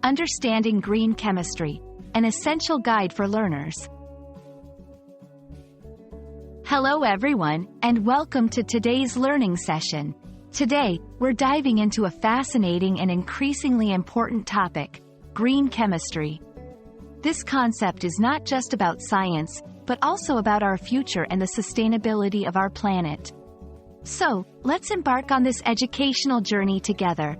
Understanding Green Chemistry, an essential guide for learners. Hello everyone, and welcome to today's learning session. Today, we're diving into a fascinating and increasingly important topic, green chemistry. This concept is not just about science, but also about our future and the sustainability of our planet. So, let's embark on this educational journey together.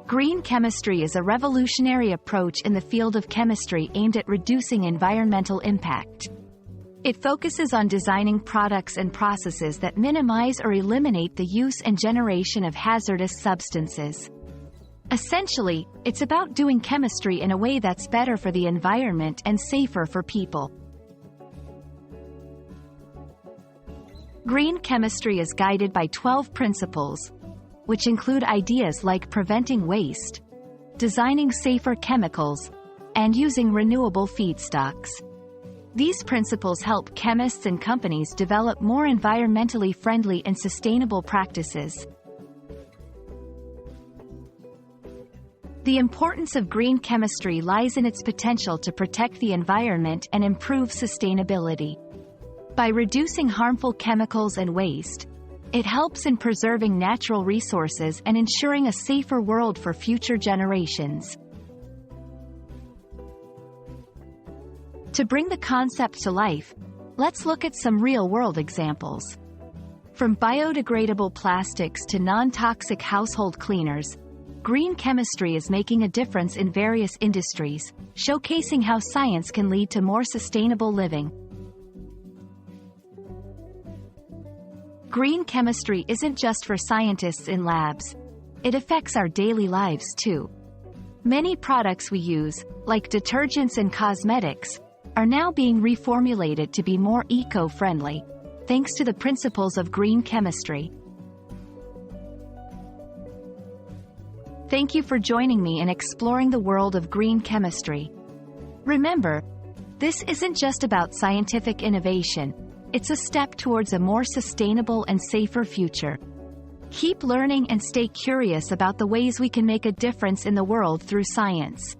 Green chemistry is a revolutionary approach in the field of chemistry aimed at reducing environmental impact. It focuses on designing products and processes that minimize or eliminate the use and generation of hazardous substances. Essentially, it's about doing chemistry in a way that's better for the environment and safer for people. Green chemistry is guided by 12 principles, which include ideas like preventing waste, designing safer chemicals, and using renewable feedstocks. These principles help chemists and companies develop more environmentally friendly and sustainable practices. The importance of green chemistry lies in its potential to protect the environment and improve sustainability. By reducing harmful chemicals and waste, it helps in preserving natural resources and ensuring a safer world for future generations. To bring the concept to life, let's look at some real-world examples. From biodegradable plastics to non-toxic household cleaners, green chemistry is making a difference in various industries, showcasing how science can lead to more sustainable living. Green chemistry isn't just for scientists in labs. It affects our daily lives too. Many products we use, like detergents and cosmetics, are now being reformulated to be more eco-friendly, thanks to the principles of green chemistry. Thank you for joining me in exploring the world of green chemistry. Remember, this isn't just about scientific innovation. It's a step towards a more sustainable and safer future. Keep learning and stay curious about the ways we can make a difference in the world through science.